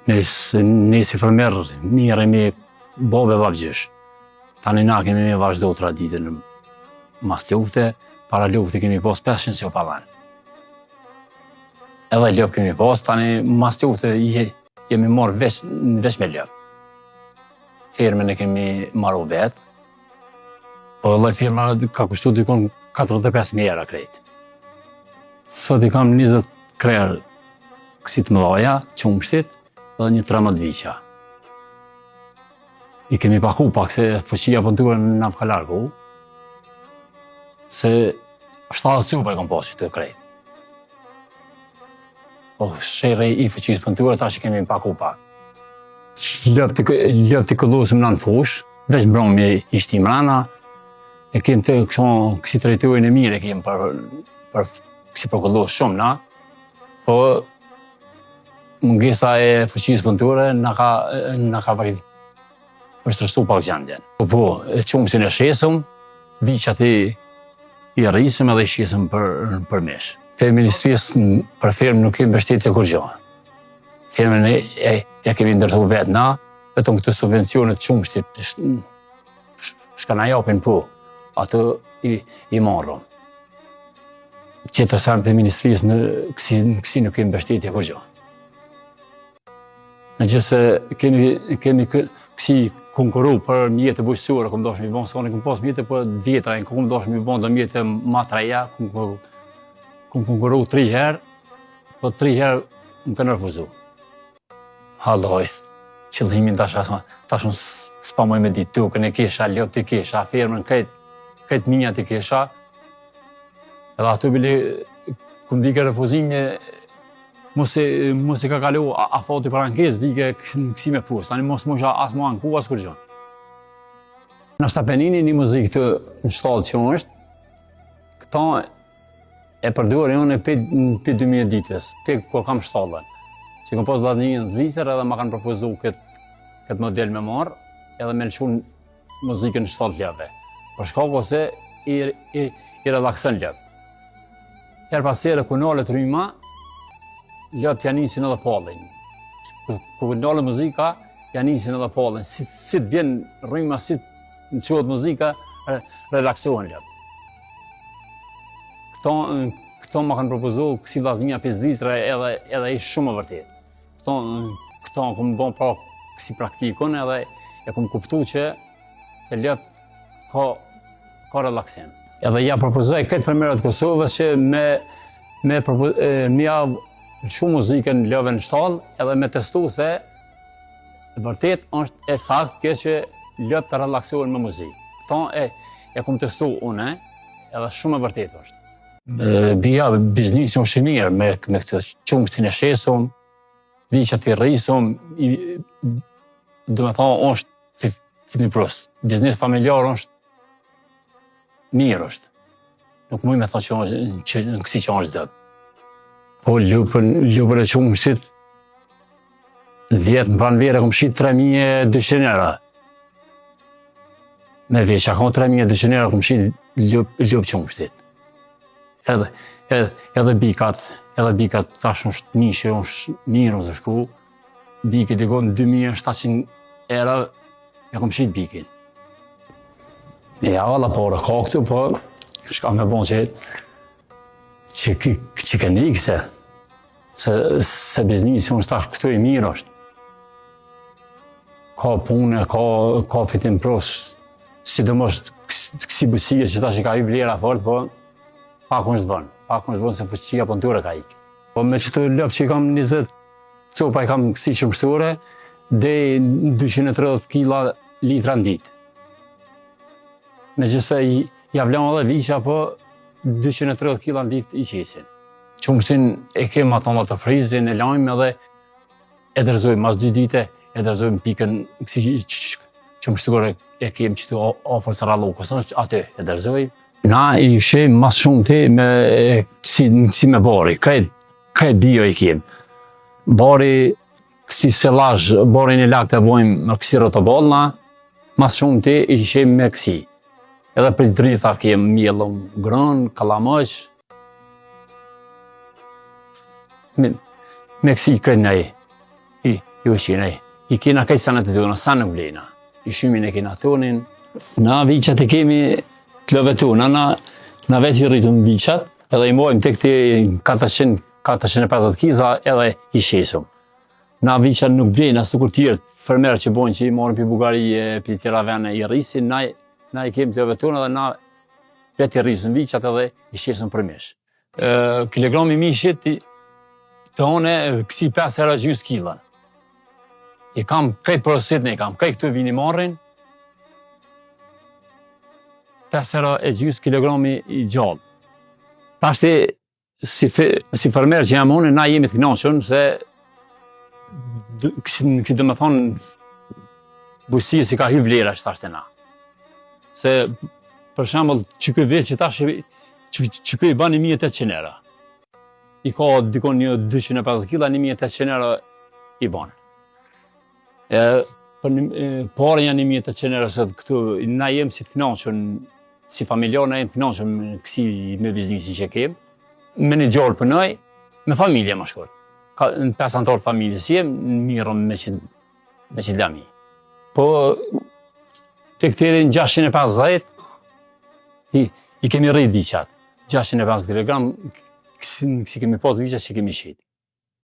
Ne si fermer miremi bobe babgjysh. Tani na kemi me vazhdo traditën mas lufte, para lufte kemi pas 500 qopalan. Edhe lop kemi pas, tani mas lufte jemi marrë veç me lop. Firmën e kemi marru vetë, po edhe firma ka kushtu dikon 45.000 euro krejt. Sot i kam 20 krerë kësi të mëdhaja, qumshtit, dhe një 13 viqa. I kemi paku pak se fuqia pënturën në ka largu, se 70 cupa i kam pas që të krejt. Po shere i fuqisë pënturë, ta që kemi paku pak. Lëp të këllusëm në fush, veç mbromje ishti mrana, e kem të kësi territorin e mire, kem kësi për këllus shumë na, po mungesa e fuqisë pënturë na ka përstresu pak gjendjen. Po, qumësin e shesëm, viqat i rrisëm edhe i shesëm për mesh. Te ministrisë për firmë nuk kemi mbështetje kur gjë. Firmën e kemi ndërtu vetë na, vetëm këtë subvencionet qumështit shka na japin po, atë i marrëm. Qetër sen për ministrisë në kësi nuk kemi mbështetje kur gjë. Në gjithë se kemi kësi konkuru për mjetë bujqësore, këmë doshme i bon, se unë këmë pas mjetë për vjetra, këmë doshme i bon dhe mjetë ma treja, këmë konkuru 3 herë, po 3 herë më kanë refuzu. Hallojs, qëllimin tashun s'pa moj me ditë tukën e kisha, ljop të kisha, firmën, këtë minja të kisha, edhe aty bili, këmë vike refuzimje, mos i ka kalu afati për ankes, vike kësi me pus, tani mos musha as mu anku, as kur gjën. Në Shtapenini një muzikë të në shtallë që është, këta e përdojrë unë për 2000 ditës, për kur kam shtallën. Që kam pas dhatë një në Zvicër edhe ma kanë propozu këtë model me marë, edhe me lëshun muzikën në shtallë ljeve. Për shkako se i relaksën ljeve. Herë pasere ku nalët rryma, ljop t'ja nisin edhe pallin. Ku nalë muzika, ja nisin edhe pallin. Si të vjen rryma, si të qohet muzika, relaksohen ljop. Këto ma kanë propozu kësi vllaznia 5 Zvicra edhe ishë shumë e vërtet. Këto këmë bon pra kësi praktikun edhe e këmë kuptu që të ljop ka relaksim. Edhe ja propozoj këtë fermerët Kosovës që me javë shumë muzikën lëve në shtallë edhe me testu se vërtet është e sakt kjo që ljop të relaksohen me muzikë. Këto e këmë testu une edhe shumë e vërtet është. Bija biznisi është i mirë me këtë qumështin e shesëm, viqat i rrisëm, do me thonë është fitni prust. Biznis familjar është mirë është. Nuk muj me thonë që në kësi që është dëbë. Po ljupën e qumështit, në vjetë në pranë vere këmë shqitë 3200 euro. Me veqa ka 3200 euro këmë shqitë ljupë qumështit. Edhe bikat tash është mishë, është mirë më të shku. Bikit i gonë 2700 euro, e këmë shqitë bikin. Ja, valla por ka këtu, po shka me bon që ka nikse, se biznisi unë shtash këtu i mirë është. Ka punë, ka fitim pros, sidomos kësi bësie që tash i ka i vlera fort, po pak është vënë se fuqia pënture ka ikë. Po me që të lëpë që i kam 20 copa i kam kësi qëmshtore, dhe 230 kila litra në ditë. Me gjithse ja vlam edhe viqa, po 230 kila në ditë i qesin. Qumështin e kem ato të frizin, e lajmë edhe e dërzojmë, mas 2 dite e dërzojmë pikën kësi qëmështore e kem që të ofër të rallokës, aty e dërzojmë. Na i shem mas shumë ti si me bari, krejt bio i kem. Bari, kësi selaj, bari një lak të bojmë në kësi rotobolna, mas shumë ti i shem me kësi. Edhe për dritha kem mjellëm grën, kalamëq. Me kësi krejt nej, i ju shqinej. I kena kaj sanat e tona, sa nuk blejna. I shumin e kena tonin. Na viqat e kemi të lëve tona, na veç i rritëm viqat, edhe i mojmë të këti 450 kiza edhe i shesëm. Na viqat nuk blejna, së kur tjerë fermerë që bojnë që i morën për Bugarije, për tjera vene i rrisin, na i kemi të lëve tona dhe na vetë i rrisëm viqat edhe i shesëm për mesh. Kilogrami mishit të one kësi 5 herë gjysë kila. I kam krejt porosit ne kam, krejt këtu vini marrin, 5 herë e gjysë kilogrami i gjallë. Pashti, si fermer që jam unë, na jemi të knaqën, se këtë do me thonë, bujësia si ka hy vlera që thashtë e na. Se, për shembull, që këj vetë që tash, që këj ban 1800 euro. I ka dikon një 250 kila, 1800 euro i ban. Pare janë 1800 euro, se këtu, na jem si të knaqën, si familjar, na jem të knaqën kësi me biznisin që kem. Me një gjallë pënoj, me familje më shkurt. Në 5 antarë familjes jem, mirëm me që lami. Po, të këtëri në 650, i kemi rrit viqat. 650 kg, kësi kemi pas viqat që kemi shqit.